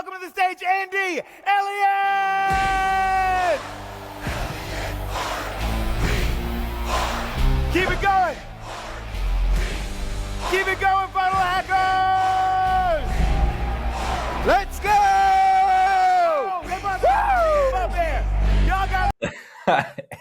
welcome to the stage, Andy Elliott! Keep it going! Keep it going, Funnel Hackers! Let's go! Up there. Y'all got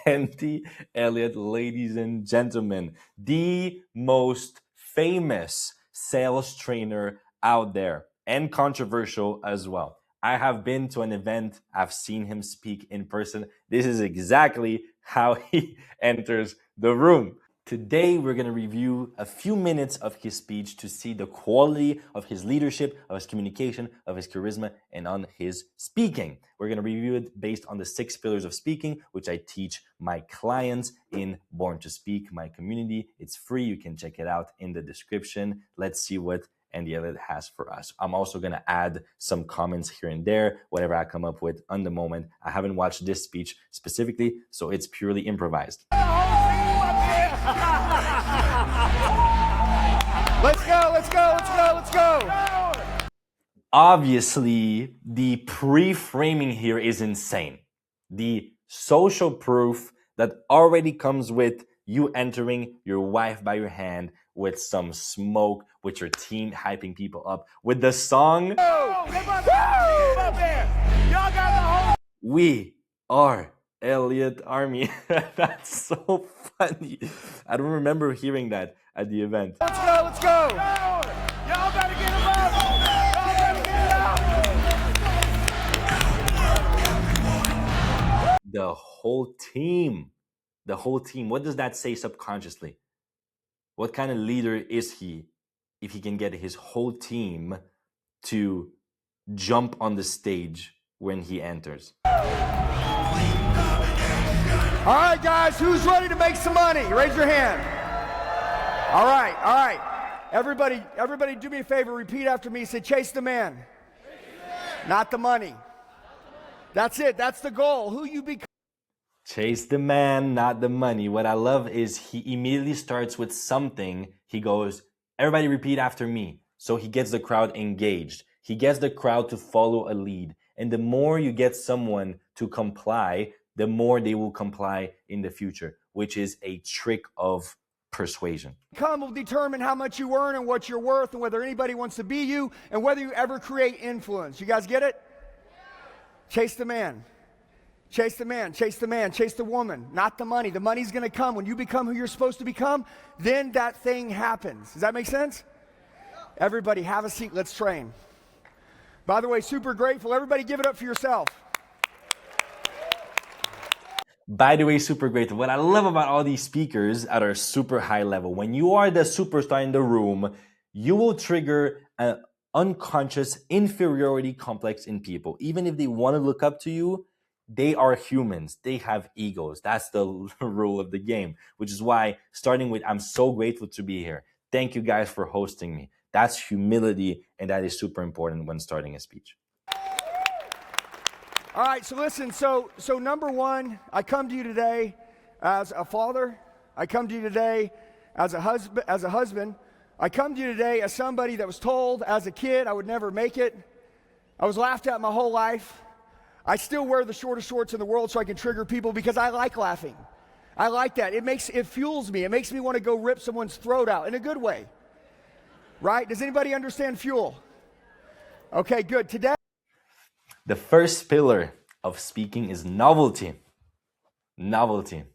Andy Elliott, ladies and gentlemen, the most famous sales trainer out there, and controversial as well. I have been to an event, I've seen him speak in person. This is exactly how he enters the room. Today, we're going to review a few minutes of his speech to see the quality of his leadership, of his communication, of his charisma, and on his speaking. We're going to review it based on the 6 pillars of speaking, which I teach my clients in Born to Speak, my community. It's free. You can check it out in the description. Let's see what Andy Elliott has for us. I'm also going to add some comments here and there, whatever I come up with on the moment. I haven't watched this speech specifically, so it's purely improvised. Let's go, let's go, let's go, let's go! Obviously, the pre-framing here is insane. The social proof that already comes with you entering your wife by your hand with some smoke, with your team hyping people up, with the song, We Are Elliott Army. That's so funny. I don't remember hearing that at the event. Let's go, let's go! Y'all better get him up! Y'all better get it up! The whole team, what does that say subconsciously? What kind of leader is he if he can get his whole team to jump on the stage when he enters? All right, guys, who's ready to make some money? Raise your hand. All right, all right. Everybody do me a favor, repeat after me. Say, chase the man. Not the money. That's it, that's the goal. Who you become. Chase the man, not the money. What I love is he immediately starts with something. He goes, everybody repeat after me. So he gets the crowd engaged. He gets the crowd to follow a lead. And the more you get someone to comply, the more they will comply in the future, which is a trick of persuasion. Come will determine how much you earn and what you're worth and whether anybody wants to be you and whether you ever create influence. You guys get it? Chase the man. Chase the man, chase the man, chase the woman, not the money. The money's going to come. When you become who you're supposed to become, then that thing happens. Does that make sense? Everybody have a seat. Let's train. By the way, super grateful. Everybody give it up for yourself. By the way, super great. What I love about all these speakers at our super high level, when you are the superstar in the room, you will trigger an unconscious inferiority complex in people. Even if they want to look up to you, they are humans. They have egos. That's the rule of the game, which is why starting with, I'm so grateful to be here. Thank you guys for hosting me. That's humility, and that is super important when starting a speech. All right, so listen, so number one, I come to you today as a father. I come to you today as a husband. I come to you today as somebody that was told as a kid I would never make it. I was laughed at my whole life. I still wear the shortest shorts in the world so I can trigger people because I like laughing. I like that. It fuels me. It makes me want to go rip someone's throat out in a good way. Right? Does anybody understand fuel? Okay, good. Today, the first pillar of speaking is novelty. Novelty.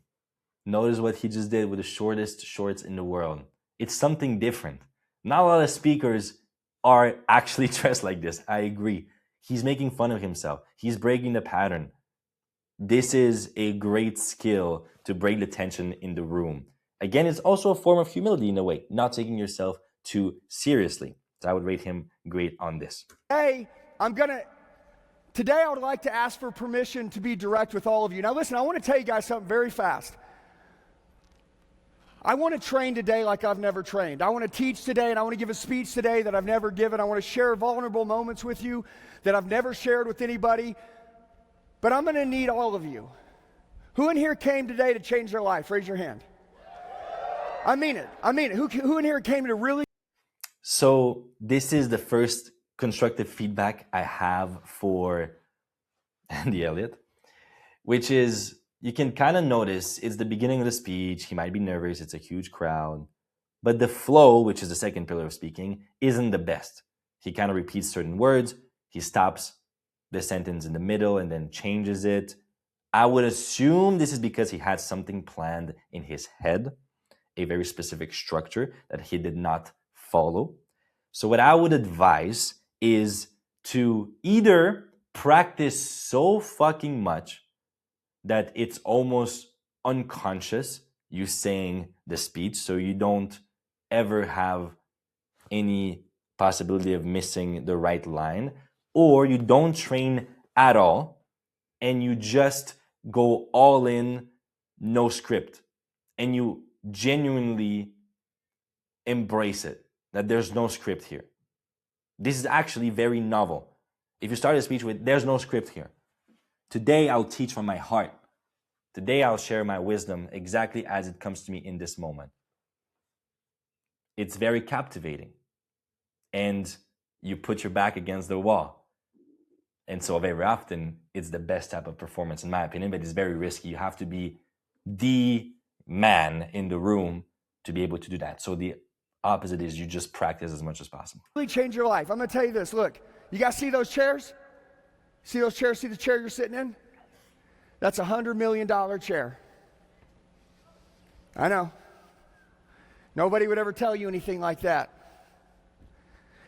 Notice what he just did with the shortest shorts in the world. It's something different. Not a lot of speakers are actually dressed like this. I agree. He's making fun of himself. He's breaking the pattern. This is a great skill to break the tension in the room. Again, it's also a form of humility in a way, not taking yourself too seriously. So I would rate him great on this. Today I would like to ask for permission to be direct with all of you. Now listen, I want to tell you guys something very fast. I want to train today like I've never trained. I want to teach today, and I want to give a speech today that I've never given. I want to share vulnerable moments with you that I've never shared with anybody. But I'm going to need all of you. Who in here came today to change their life? Raise your hand. I mean it. Who in here came to really? So this is the first constructive feedback I have for Andy Elliott, which is you can kind of notice it's the beginning of the speech. He might be nervous. It's a huge crowd. But the flow, which is the second pillar of speaking, isn't the best. He kind of repeats certain words. He stops the sentence in the middle and then changes it. I would assume this is because he had something planned in his head, a very specific structure that he did not follow. So what I would advise is to either practice so fucking much that it's almost unconscious you saying the speech, so you don't ever have any possibility of missing the right line, or you don't train at all and you just go all in, no script, and you genuinely embrace it, that there's no script here. This is actually very novel. If you start a speech with, there's no script here. Today I'll teach from my heart. Today I'll share my wisdom exactly as it comes to me in this moment. It's very captivating. And you put your back against the wall. And so very often it's the best type of performance in my opinion, but it's very risky. You have to be the man in the room to be able to do that. So the opposite is you just practice as much as possible. Really change your life. I'm going to tell you this. Look, you guys see those chairs? See those chairs? See the chair you're sitting in? That's a $100 million chair. I know. Nobody would ever tell you anything like that.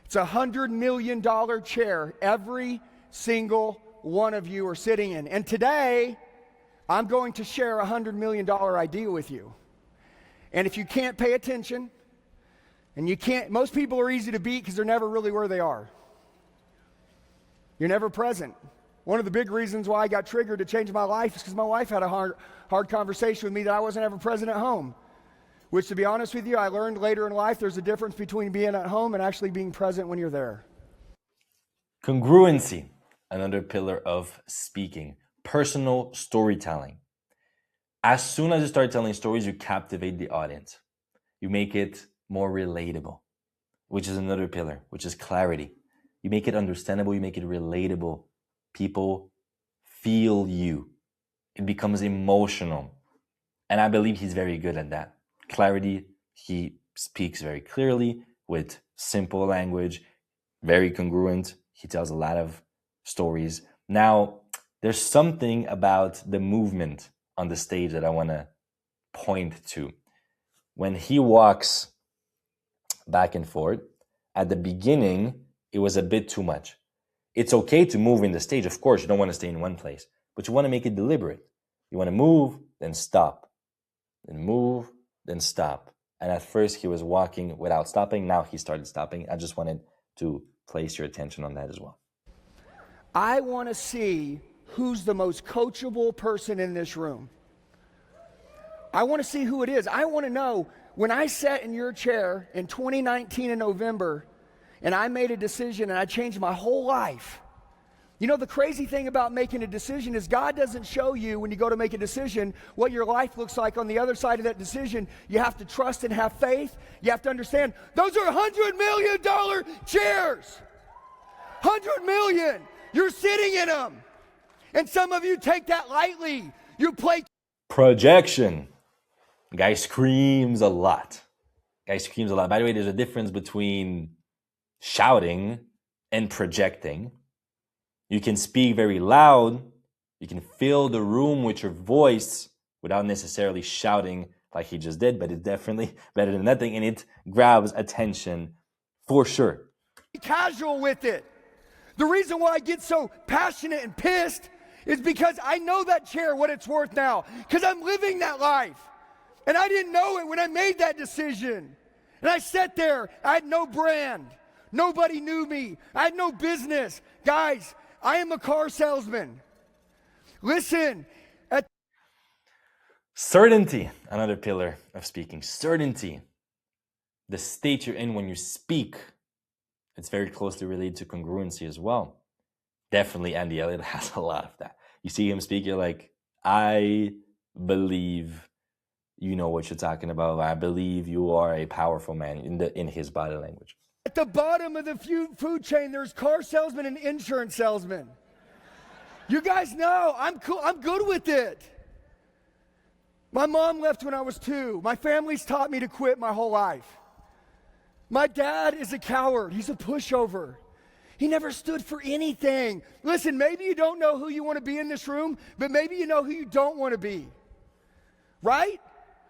It's a $100 million chair every single one of you are sitting in. And today, I'm going to share a $100 million idea with you. And if you can't pay attention, and you can't, most people are easy to beat because they're never really where they are. You're never present. One of the big reasons why I got triggered to change my life is because my wife had a hard conversation with me that I wasn't ever present at home. Which, to be honest with you, I learned later in life there's a difference between being at home and actually being present when you're there. Congruency, another pillar of speaking. Personal storytelling. As soon as you start telling stories, you captivate the audience. You make it more relatable, which is another pillar, which is clarity. You make it understandable, you make it relatable. People feel you. It becomes emotional. And I believe he's very good at that. Clarity, he speaks very clearly with simple language, very congruent. He tells a lot of stories. Now, there's something about the movement on the stage that I want to point to. When he walks back and forth, at the beginning, it was a bit too much. It's okay to move in the stage. Of course, you don't want to stay in one place, but you want to make it deliberate. You want to move, then stop, then move, then stop. And at first he was walking without stopping. Now he started stopping. I just wanted to place your attention on that as well. I want to see who's the most coachable person in this room. I want to see who it is. I want to know when I sat in your chair in 2019 in November and I made a decision and I changed my whole life. You know, the crazy thing about making a decision is God doesn't show you when you go to make a decision what your life looks like on the other side of that decision. You have to trust and have faith. You have to understand those are $100 million chairs. $100 million. You're sitting in them. And some of you take that lightly. You play projection. Guy screams a lot. By the way, there's a difference between shouting and projecting. You can speak very loud. You can fill the room with your voice without necessarily shouting like he just did, but it's definitely better than nothing, and it grabs attention for sure. Casual with it. The reason why I get so passionate and pissed is because I know that chair, what it's worth now, because I'm living that life. And I didn't know it when I made that decision. And I sat there, I had no brand. Nobody knew me. I had no business. Guys, I am a car salesman. Listen. Certainty, another pillar of speaking. Certainty. The state you're in when you speak. It's very closely related to congruency as well. Definitely Andy Elliott has a lot of that. You see him speak, you're like, I believe you know what you're talking about. I believe you are a powerful man in his body language. At the bottom of the food chain, there's car salesman and insurance salesman. You guys know, I'm cool, I'm good with it. My mom left when I was 2. My family's taught me to quit my whole life. My dad is a coward. He's a pushover. He never stood for anything. Listen, maybe you don't know who you want to be in this room, but maybe you know who you don't want to be. Right?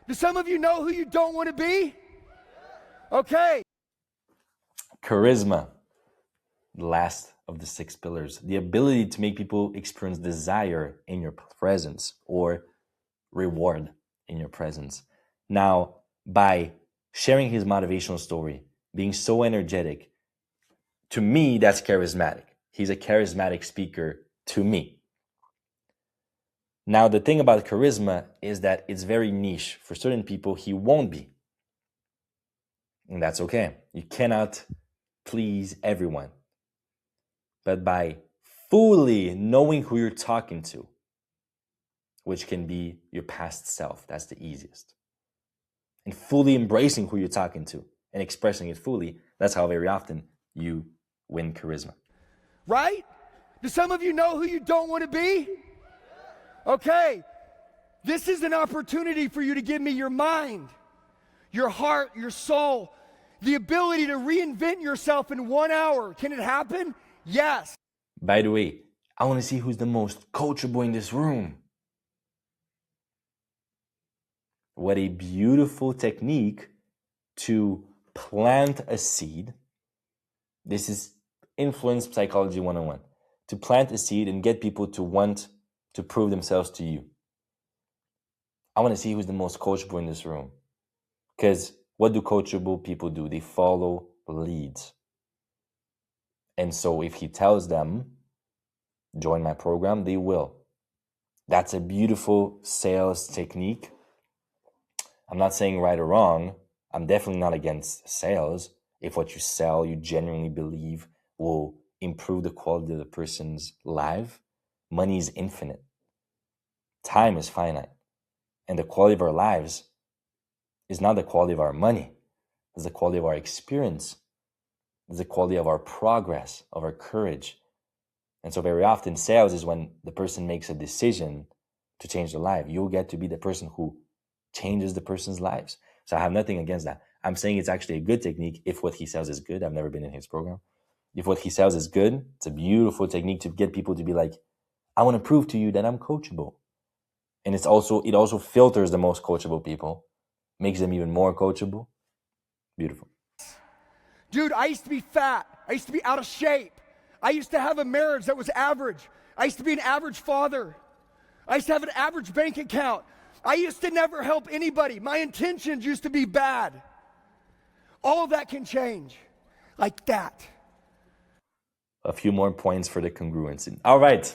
Do some of you know who you don't want to be? Okay. Charisma, the last of the 6 pillars. The ability to make people experience desire in your presence or reward in your presence. Now, by sharing his motivational story, being so energetic, to me, that's charismatic. He's a charismatic speaker to me. Now, the thing about charisma is that it's very niche. For certain people, he won't be. And that's okay. You cannot please everyone. But by fully knowing who you're talking to, which can be your past self, that's the easiest. And fully embracing who you're talking to and expressing it fully, that's how very often you win charisma. Right? Do some of you know who you don't want to be? Okay. This is an opportunity for you to give me your mind, your heart, your soul, the ability to reinvent yourself in 1 hour. Can it happen? Yes. By the way, I want to see who's the most coachable in this room. What a beautiful technique to plant a seed. This is influence psychology 101. To plant a seed and get people to want to prove themselves to you. I want to see who's the most coachable in this room. Because what do coachable people do? They follow leads. And so if he tells them, join my program, they will. That's a beautiful sales technique. I'm not saying right or wrong. I'm definitely not against sales. If what you sell, you genuinely believe will improve the quality of the person's life, money is infinite. Time is finite. And the quality of our lives is not the quality of our money. It's the quality of our experience. It's the quality of our progress, of our courage. And so very often sales is when the person makes a decision to change their life. You'll get to be the person who changes the person's lives. So I have nothing against that. I'm saying it's actually a good technique if what he sells is good. I've never been in his program. If what he sells is good, it's a beautiful technique to get people to be like, I want to prove to you that I'm coachable. And it also filters the most coachable people, makes them even more coachable. Beautiful. Dude, I used to be fat. I used to be out of shape. I used to have a marriage that was average. I used to be an average father. I used to have an average bank account. I used to never help anybody. My intentions used to be bad. All of that can change like that. A few more points for the congruency. All right.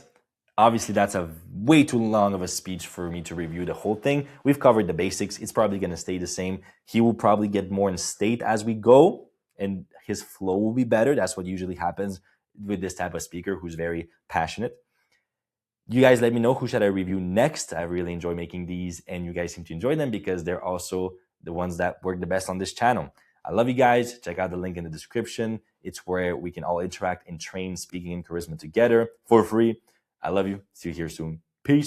Obviously, that's a way too long of a speech for me to review the whole thing. We've covered the basics. It's probably going to stay the same. He will probably get more in state as we go, and his flow will be better. That's what usually happens with this type of speaker who's very passionate. You guys let me know who should I review next. I really enjoy making these, and you guys seem to enjoy them because they're also the ones that work the best on this channel. I love you guys. Check out the link in the description. It's where we can all interact and train speaking and charisma together for free. I love you. See you here soon. Peace.